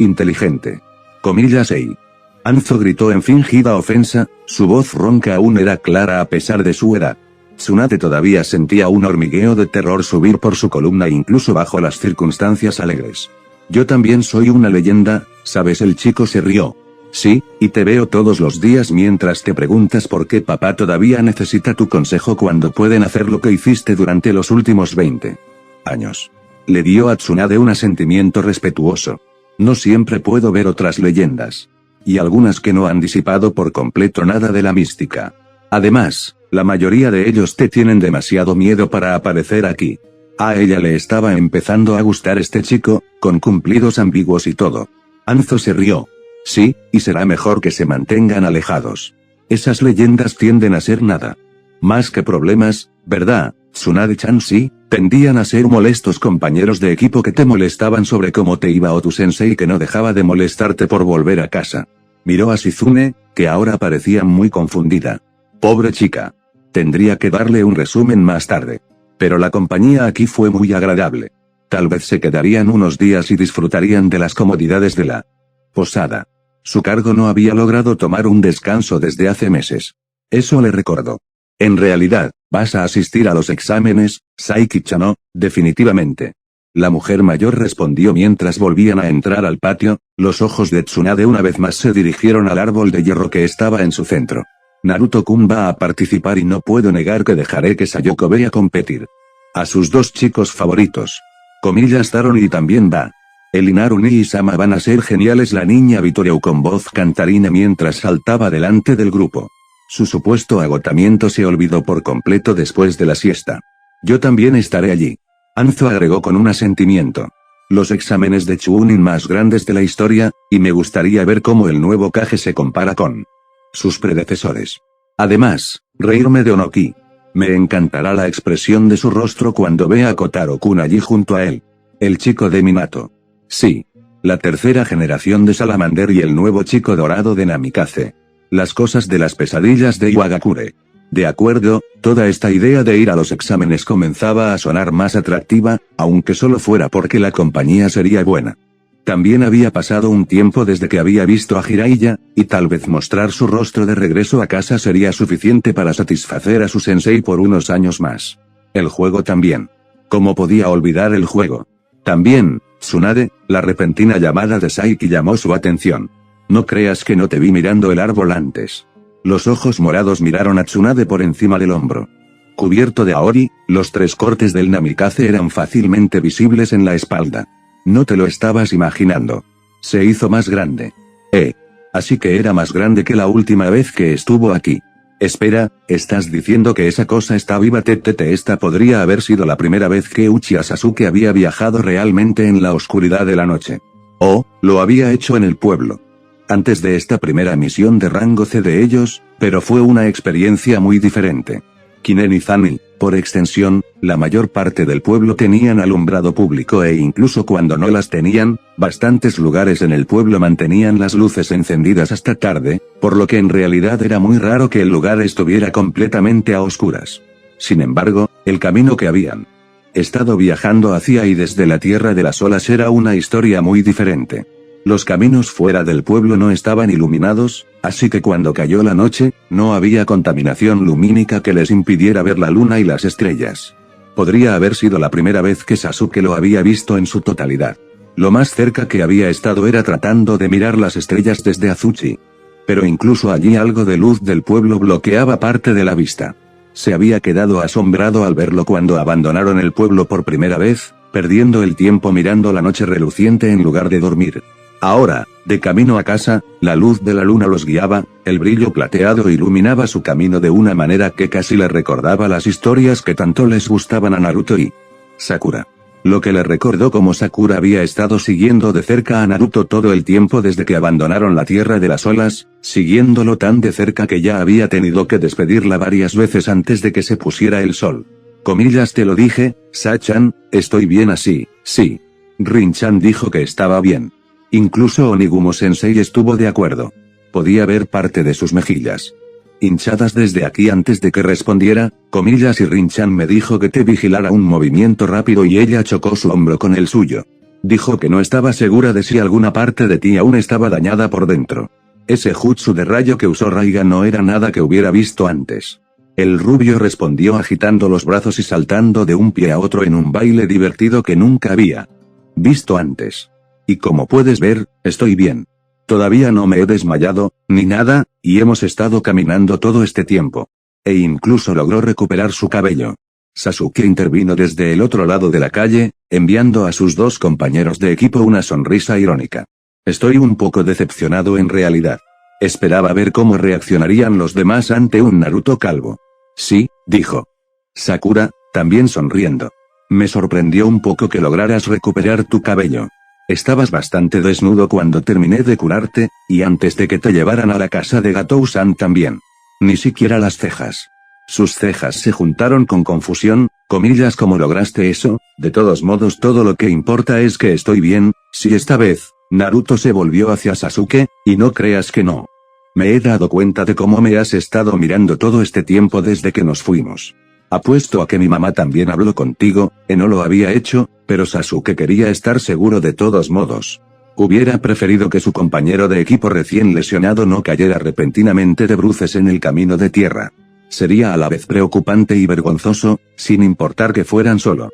inteligente. Comillas Ei. Anzo gritó en fingida ofensa, su voz ronca aún era clara a pesar de su edad. Tsunade todavía sentía un hormigueo de terror subir por su columna incluso bajo las circunstancias alegres. Yo también soy una leyenda, ¿sabes? El chico se rió. Sí, y te veo todos los días mientras te preguntas por qué papá todavía necesita tu consejo cuando pueden hacer lo que hiciste durante los últimos 20 años. Le dio a Tsunade un asentimiento respetuoso. No siempre puedo ver otras leyendas. Y algunas que no han disipado por completo nada de la mística. Además, la mayoría de ellos te tienen demasiado miedo para aparecer aquí. A ella le estaba empezando a gustar este chico, con cumplidos ambiguos y todo. Anzo se rió. Sí, y será mejor que se mantengan alejados. Esas leyendas tienden a ser nada más que problemas, ¿verdad, Tsunade-chan? Sí, tendían a ser molestos compañeros de equipo que te molestaban sobre cómo te iba o tu sensei que no dejaba de molestarte por volver a casa. Miró a Shizune, que ahora parecía muy confundida. Pobre chica. Tendría que darle un resumen más tarde. Pero la compañía aquí fue muy agradable. Tal vez se quedarían unos días y disfrutarían de las comodidades de la posada. Su cargo no había logrado tomar un descanso desde hace meses. Eso le recordó. En realidad, ¿vas a asistir a los exámenes, Saiki-chan? Definitivamente. La mujer mayor respondió mientras volvían a entrar al patio. Los ojos de Tsunade una vez más se dirigieron al árbol de hierro que estaba en su centro. Naruto-kun va a participar y no puedo negar que dejaré que Sayoko vaya a competir. A sus dos chicos favoritos. Comillas Taron y también va. El Inaruni y Sama van a ser geniales. La niña vitoreó con voz cantarina mientras saltaba delante del grupo. Su supuesto agotamiento se olvidó por completo después de la siesta. Yo también estaré allí. Anzo agregó con un asentimiento. Los exámenes de Chunin más grandes de la historia, y me gustaría ver cómo el nuevo Kage se compara con sus predecesores. Además, reírme de Onoki. Me encantará la expresión de su rostro cuando vea a Kotaro-kun allí junto a él. El chico de Minato. Sí. La tercera generación de Salamander y el nuevo chico dorado de Namikaze. Las cosas de las pesadillas de Iwagakure. De acuerdo, toda esta idea de ir a los exámenes comenzaba a sonar más atractiva, aunque solo fuera porque la compañía sería buena. También había pasado un tiempo desde que había visto a Jiraiya, y tal vez mostrar su rostro de regreso a casa sería suficiente para satisfacer a su sensei por unos años más. El juego también. ¿Cómo podía olvidar el juego? También, Tsunade, la repentina llamada de Saiki llamó su atención. No creas que no te vi mirando el árbol antes. Los ojos morados miraron a Tsunade por encima del hombro. Cubierto de aori, los 3 cortes del Namikaze eran fácilmente visibles en la espalda. No te lo estabas imaginando. Se hizo más grande. Así que era más grande que la última vez que estuvo aquí. Espera, ¿estás diciendo que esa cosa está viva? Esta podría haber sido la primera vez que Uchiha Sasuke había viajado realmente en la oscuridad de la noche. Lo había hecho en el pueblo. Antes de esta primera misión de rango C de ellos, pero fue una experiencia muy diferente. Kinen y Zani, por extensión, la mayor parte del pueblo tenían alumbrado público e incluso cuando no las tenían, bastantes lugares en el pueblo mantenían las luces encendidas hasta tarde, por lo que en realidad era muy raro que el lugar estuviera completamente a oscuras. Sin embargo, el camino que habían estado viajando hacia y desde la Tierra de las Olas era una historia muy diferente. Los caminos fuera del pueblo no estaban iluminados, así que cuando cayó la noche, no había contaminación lumínica que les impidiera ver la luna y las estrellas. Podría haber sido la primera vez que Sasuke lo había visto en su totalidad. Lo más cerca que había estado era tratando de mirar las estrellas desde Azuchi. Pero incluso allí algo de luz del pueblo bloqueaba parte de la vista. Se había quedado asombrado al verlo cuando abandonaron el pueblo por primera vez, perdiendo el tiempo mirando la noche reluciente en lugar de dormir. Ahora, de camino a casa, la luz de la luna los guiaba, el brillo plateado iluminaba su camino de una manera que casi le recordaba las historias que tanto les gustaban a Naruto y Sakura. Lo que le recordó como Sakura había estado siguiendo de cerca a Naruto todo el tiempo desde que abandonaron la Tierra de las Olas, siguiéndolo tan de cerca que ya había tenido que despedirla varias veces antes de que se pusiera el sol. Comillas, te lo dije, Sachan, estoy bien así, sí. Rin-chan dijo que estaba bien. Incluso Onigumo-sensei estuvo de acuerdo. Podía ver parte de sus mejillas hinchadas desde aquí antes de que respondiera, comillas, y Rin-chan me dijo que te vigilara un movimiento rápido y ella chocó su hombro con el suyo. Dijo que no estaba segura de si alguna parte de ti aún estaba dañada por dentro. Ese jutsu de rayo que usó Raiga no era nada que hubiera visto antes. El rubio respondió agitando los brazos y saltando de un pie a otro en un baile divertido que nunca había visto antes. Y como puedes ver, estoy bien. Todavía no me he desmayado, ni nada, y hemos estado caminando todo este tiempo. E incluso logró recuperar su cabello. Sasuke intervino desde el otro lado de la calle, enviando a sus dos compañeros de equipo una sonrisa irónica. Estoy un poco decepcionado en realidad. Esperaba ver cómo reaccionarían los demás ante un Naruto calvo. Sí, dijo Sakura, también sonriendo. Me sorprendió un poco que lograras recuperar tu cabello. Estabas bastante desnudo cuando terminé de curarte, y antes de que te llevaran a la casa de Gatou-san también. Ni siquiera las cejas. Sus cejas se juntaron con confusión, comillas, ¿cómo lograste eso? De todos modos todo lo que importa es que estoy bien, si esta vez, Naruto se volvió hacia Sasuke, y no creas que no. Me he dado cuenta de cómo me has estado mirando todo este tiempo desde que nos fuimos. Apuesto a que mi mamá también habló contigo, no lo había hecho, pero Sasuke quería estar seguro de todos modos. Hubiera preferido que su compañero de equipo recién lesionado no cayera repentinamente de bruces en el camino de tierra. Sería a la vez preocupante y vergonzoso, sin importar que fueran solo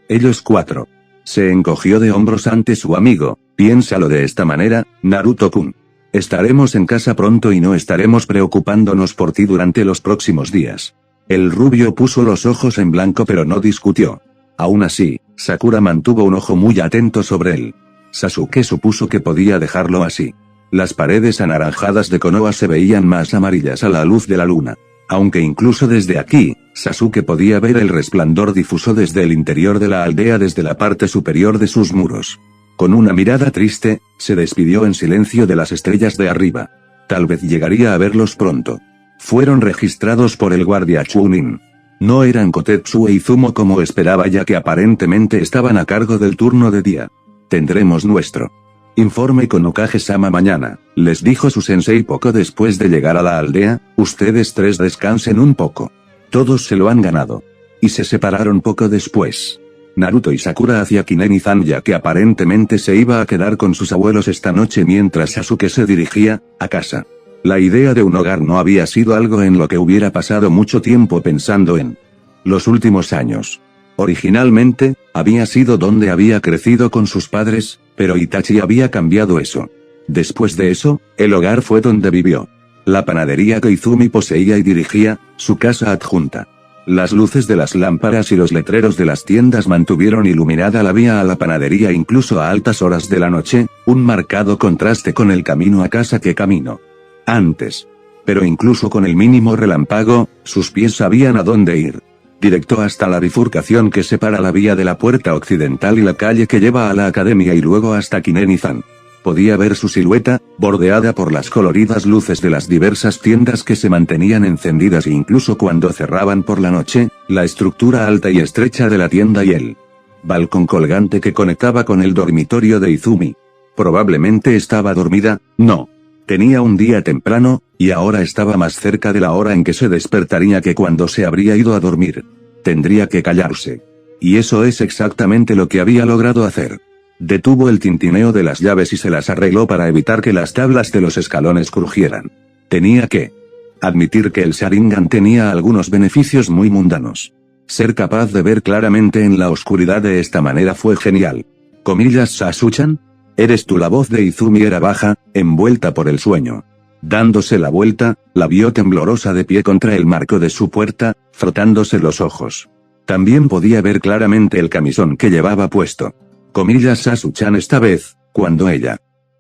ellos cuatro. Se encogió de hombros ante su amigo, piénsalo de esta manera, Naruto-kun. Estaremos en casa pronto y no estaremos preocupándonos por ti durante los próximos días. El rubio puso los ojos en blanco pero no discutió. Aún así, Sakura mantuvo un ojo muy atento sobre él. Sasuke supuso que podía dejarlo así. Las paredes anaranjadas de Konoha se veían más amarillas a la luz de la luna. Aunque incluso desde aquí, Sasuke podía ver el resplandor difuso desde el interior de la aldea desde la parte superior de sus muros. Con una mirada triste, se despidió en silencio de las estrellas de arriba. Tal vez llegaría a verlos pronto. Fueron registrados por el guardia Chunin. No eran Kotetsu e Izumo como esperaba, ya que aparentemente estaban a cargo del turno de día. Tendremos nuestro informe con Okage-sama mañana, les dijo su sensei poco después de llegar a la aldea. Ustedes tres descansen un poco. Todos se lo han ganado. Y se separaron poco después. Naruto y Sakura hacia Kineni-san, ya que aparentemente se iba a quedar con sus abuelos esta noche mientras Sasuke se dirigía a casa. La idea de un hogar no había sido algo en lo que hubiera pasado mucho tiempo pensando en los últimos años. Originalmente, había sido donde había crecido con sus padres, pero Itachi había cambiado eso. Después de eso, el hogar fue donde vivió. La panadería que Izumi poseía y dirigía, su casa adjunta. Las luces de las lámparas y los letreros de las tiendas mantuvieron iluminada la vía a la panadería incluso a altas horas de la noche, un marcado contraste con el camino a casa que caminó antes. Pero incluso con el mínimo relámpago, sus pies sabían a dónde ir. Directo hasta la bifurcación que separa la vía de la puerta occidental y la calle que lleva a la academia y luego hasta Kineni-san. Podía ver su silueta, bordeada por las coloridas luces de las diversas tiendas que se mantenían encendidas e incluso cuando cerraban por la noche, la estructura alta y estrecha de la tienda y el balcón colgante que conectaba con el dormitorio de Izumi. Probablemente estaba dormida, no. Tenía un día temprano, y ahora estaba más cerca de la hora en que se despertaría que cuando se habría ido a dormir. Tendría que callarse. Y eso es exactamente lo que había logrado hacer. Detuvo el tintineo de las llaves y se las arregló para evitar que las tablas de los escalones crujieran. Tenía que admitir que el Sharingan tenía algunos beneficios muy mundanos. Ser capaz de ver claramente en la oscuridad de esta manera fue genial. Comillas, Sasuchan. ¿Eres tú? La voz de Izumi era baja, envuelta por el sueño. Dándose la vuelta, la vio temblorosa de pie contra el marco de su puerta, frotándose los ojos. También podía ver claramente el camisón que llevaba puesto. Comillas Sasu-chan esta vez, cuando ella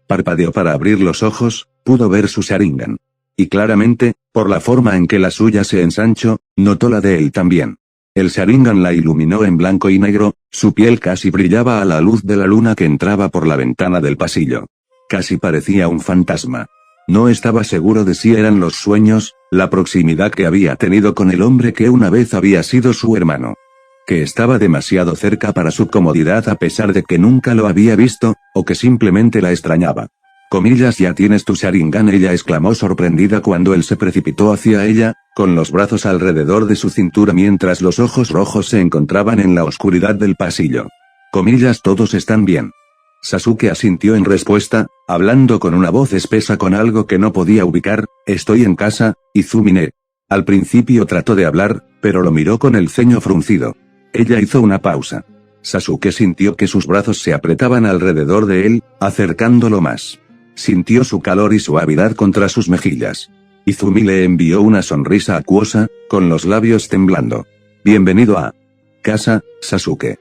parpadeó para abrir los ojos, pudo ver su Sharingan. Y claramente, por la forma en que la suya se ensanchó, notó la de él también. El Sharingan la iluminó en blanco y negro, su piel casi brillaba a la luz de la luna que entraba por la ventana del pasillo. Casi parecía un fantasma. No estaba seguro de si eran los sueños, la proximidad que había tenido con el hombre que una vez había sido su hermano. Que estaba demasiado cerca para su comodidad a pesar de que nunca lo había visto, o que simplemente la extrañaba. Comillas ya tienes tu Sharingan, ella exclamó sorprendida cuando él se precipitó hacia ella, con los brazos alrededor de su cintura mientras los ojos rojos se encontraban en la oscuridad del pasillo. Comillas todos están bien. Sasuke asintió en respuesta, hablando con una voz espesa con algo que no podía ubicar, estoy en casa, Izumine. Al principio trató de hablar, pero lo miró con el ceño fruncido. Ella hizo una pausa. Sasuke sintió que sus brazos se apretaban alrededor de él, acercándolo más. Sintió su calor y suavidad contra sus mejillas. Izumi le envió una sonrisa acuosa, con los labios temblando. Bienvenido a casa, Sasuke.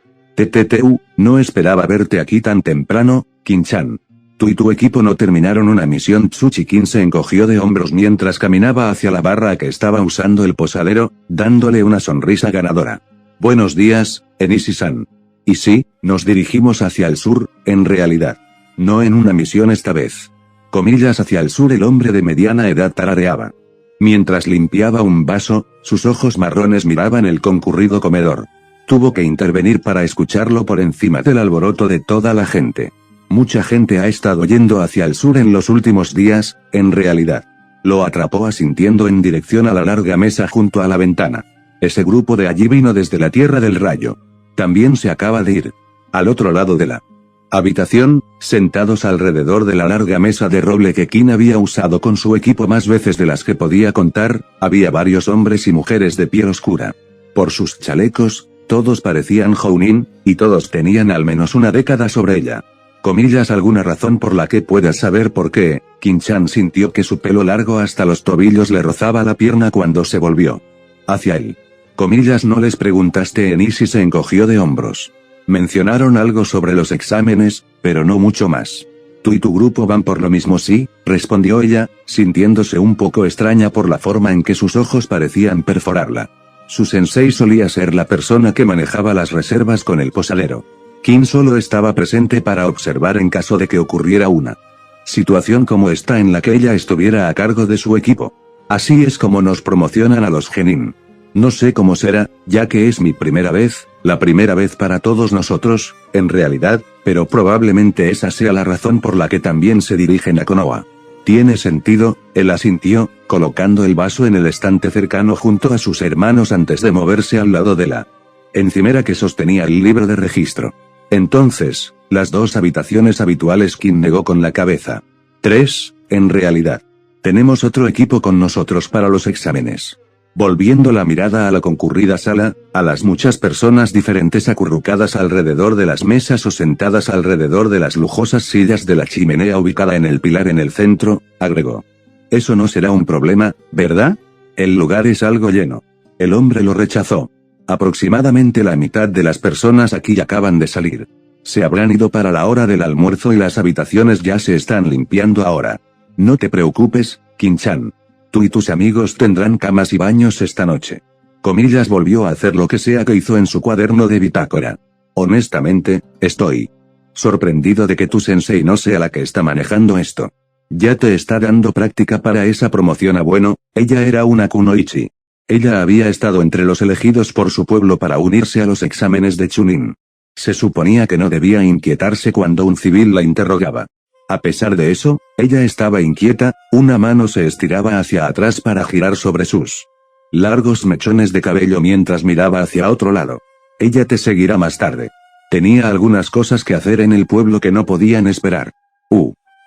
No esperaba verte aquí tan temprano, Kin-chan. Tú y tu equipo no terminaron una misión. Tsuchikin se encogió de hombros mientras caminaba hacia la barra que estaba usando el posadero, dándole una sonrisa ganadora. Buenos días, Enishi-san. Y sí, nos dirigimos hacia el sur, en realidad. No en una misión esta vez. Comillas hacia el sur el hombre de mediana edad tarareaba. Mientras limpiaba un vaso, sus ojos marrones miraban el concurrido comedor. Tuvo que intervenir para escucharlo por encima del alboroto de toda la gente. Mucha gente ha estado yendo hacia el sur en los últimos días, en realidad. Lo atrapó asintiendo en dirección a la larga mesa junto a la ventana. Ese grupo de allí vino desde la Tierra del Rayo. También se acaba de ir. Al otro lado de la habitación, sentados alrededor de la larga mesa de roble que Kin había usado con su equipo más veces de las que podía contar, había varios hombres y mujeres de piel oscura. Por sus chalecos, todos parecían Jounin, y todos tenían al menos una década sobre ella. Comillas alguna razón por la que puedas saber por qué, Kin-chan sintió que su pelo largo hasta los tobillos le rozaba la pierna cuando se volvió hacia él. Comillas no les preguntaste. Enishi se encogió de hombros. Mencionaron algo sobre los exámenes, pero no mucho más. Tú y tu grupo van por lo mismo, sí, respondió ella, sintiéndose un poco extraña por la forma en que sus ojos parecían perforarla. Su sensei solía ser la persona que manejaba las reservas con el posadero. Kin solo estaba presente para observar en caso de que ocurriera una situación como esta en la que ella estuviera a cargo de su equipo. Así es como nos promocionan a los genin. No sé cómo será, ya que es mi primera vez, la primera vez para todos nosotros, en realidad, pero probablemente esa sea la razón por la que también se dirigen a Konoha. Tiene sentido, él asintió, colocando el vaso en el estante cercano junto a sus hermanos antes de moverse al lado de la encimera que sostenía el libro de registro. Entonces, las dos habitaciones habituales. Kin negó con la cabeza. 3, en realidad. Tenemos otro equipo con nosotros para los exámenes. Volviendo la mirada a la concurrida sala, a las muchas personas diferentes acurrucadas alrededor de las mesas o sentadas alrededor de las lujosas sillas de la chimenea ubicada en el pilar en el centro, agregó. Eso no será un problema, ¿verdad? El lugar es algo lleno. El hombre lo rechazó. Aproximadamente la mitad de las personas aquí acaban de salir. Se habrán ido para la hora del almuerzo y las habitaciones ya se están limpiando ahora. No te preocupes, Kin-chan. Tú y tus amigos tendrán camas y baños esta noche. Comillas volvió a hacer lo que sea que hizo en su cuaderno de bitácora. Honestamente, estoy sorprendido de que tu sensei no sea la que está manejando esto. Ya te está dando práctica para esa promoción a bueno. Ella era una kunoichi. Ella había estado entre los elegidos por su pueblo para unirse a los exámenes de Chunin. Se suponía que no debía inquietarse cuando un civil la interrogaba. A pesar de eso, ella estaba inquieta, una mano se estiraba hacia atrás para girar sobre sus largos mechones de cabello mientras miraba hacia otro lado. Ella te seguirá más tarde. Tenía algunas cosas que hacer en el pueblo que no podían esperar.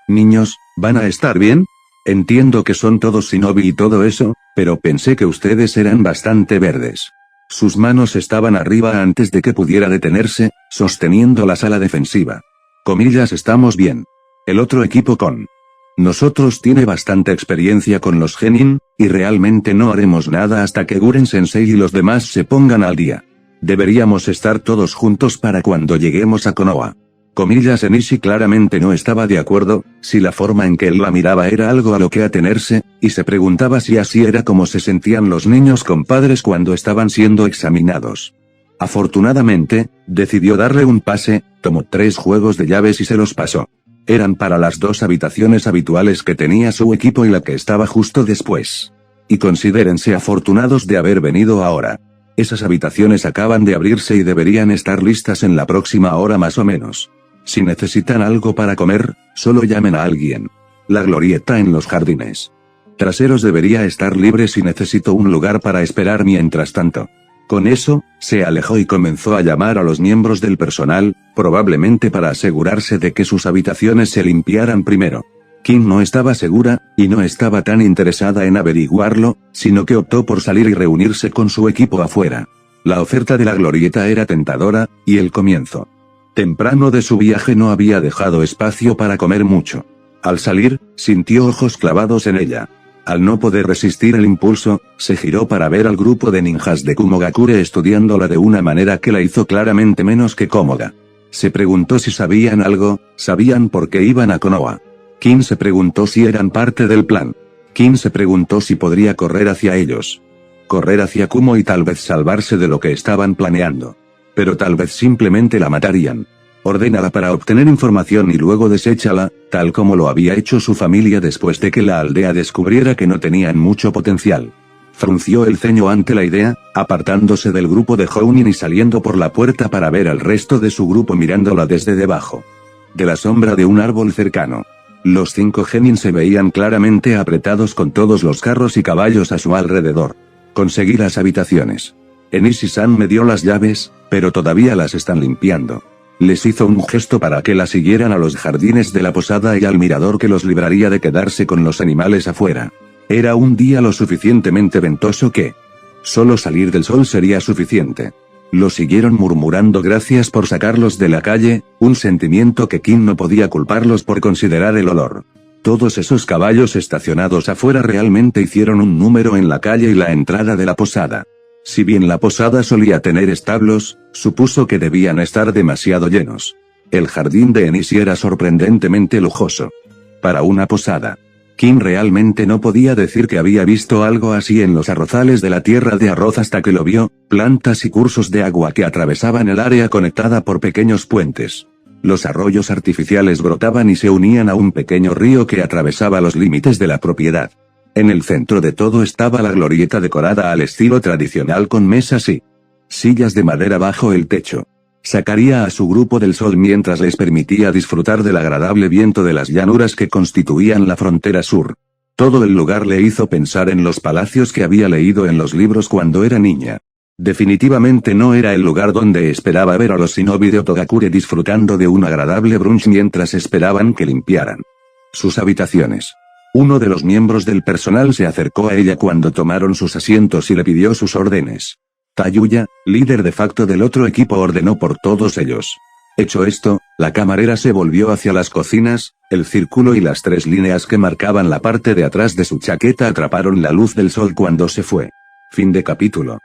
Niños, ¿van a estar bien? Entiendo que son todos shinobi y todo eso, pero pensé que ustedes eran bastante verdes. Sus manos estaban arriba antes de que pudiera detenerse, sosteniendo la sala defensiva. Comillas, estamos bien. El otro equipo con nosotros tiene bastante experiencia con los genin, y realmente no haremos nada hasta que Guren Sensei y los demás se pongan al día. Deberíamos estar todos juntos para cuando lleguemos a Konoha. Comillas, Enishi claramente no estaba de acuerdo, si la forma en que él la miraba era algo a lo que atenerse, y se preguntaba si así era como se sentían los niños con padres cuando estaban siendo examinados. Afortunadamente, decidió darle un pase, tomó 3 juegos de llaves y se los pasó. Eran para las 2 habitaciones habituales que tenía su equipo y la que estaba justo después. Y considérense afortunados de haber venido ahora. Esas habitaciones acaban de abrirse y deberían estar listas en la próxima hora más o menos. Si necesitan algo para comer, solo llamen a alguien. La glorieta en los jardines traseros debería estar libre si necesito un lugar para esperar mientras tanto. Con eso, se alejó y comenzó a llamar a los miembros del personal, probablemente para asegurarse de que sus habitaciones se limpiaran primero. Kim no estaba segura, y no estaba tan interesada en averiguarlo, sino que optó por salir y reunirse con su equipo afuera. La oferta de la glorieta era tentadora, y el comienzo temprano de su viaje no había dejado espacio para comer mucho. Al salir, sintió ojos clavados en ella. Al no poder resistir el impulso, se giró para ver al grupo de ninjas de Kumogakure estudiándola de una manera que la hizo claramente menos que cómoda. Se preguntó si sabían algo, sabían por qué iban a Konoha. Kim se preguntó si eran parte del plan. Kim se preguntó si podría correr hacia ellos. Correr hacia Kumo y tal vez salvarse de lo que estaban planeando. Pero tal vez simplemente la matarían. Ordénala para obtener información y luego deséchala, tal como lo había hecho su familia después de que la aldea descubriera que no tenían mucho potencial. Frunció el ceño ante la idea, apartándose del grupo de Jounin y saliendo por la puerta para ver al resto de su grupo mirándola desde debajo de la sombra de un árbol cercano. Los 5 genin se veían claramente apretados con todos los carros y caballos a su alrededor. Conseguí las habitaciones. Enishi-san me dio las llaves, pero todavía las están limpiando. Les hizo un gesto para que la siguieran a los jardines de la posada y al mirador que los libraría de quedarse con los animales afuera. Era un día lo suficientemente ventoso que solo salir del sol sería suficiente. Lo siguieron murmurando gracias por sacarlos de la calle, un sentimiento que Kim no podía culparlos por considerar el olor. Todos esos caballos estacionados afuera realmente hicieron un número en la calle y la entrada de la posada. Si bien la posada solía tener establos, supuso que debían estar demasiado llenos. El jardín de Enishi era sorprendentemente lujoso para una posada. Kim realmente no podía decir que había visto algo así en los arrozales de la tierra de arroz hasta que lo vio, plantas y cursos de agua que atravesaban el área conectada por pequeños puentes. Los arroyos artificiales brotaban y se unían a un pequeño río que atravesaba los límites de la propiedad. En el centro de todo estaba la glorieta decorada al estilo tradicional con mesas y sillas de madera bajo el techo. Sacaría a su grupo del sol mientras les permitía disfrutar del agradable viento de las llanuras que constituían la frontera sur. Todo el lugar le hizo pensar en los palacios que había leído en los libros cuando era niña. Definitivamente no era el lugar donde esperaba ver a los shinobi de Otogakure disfrutando de un agradable brunch mientras esperaban que limpiaran sus habitaciones. Uno de los miembros del personal se acercó a ella cuando tomaron sus asientos y le pidió sus órdenes. Tayuya, líder de facto del otro equipo, ordenó por todos ellos. Hecho esto, la camarera se volvió hacia las cocinas, el círculo y las 3 líneas que marcaban la parte de atrás de su chaqueta atraparon la luz del sol cuando se fue. Fin de capítulo.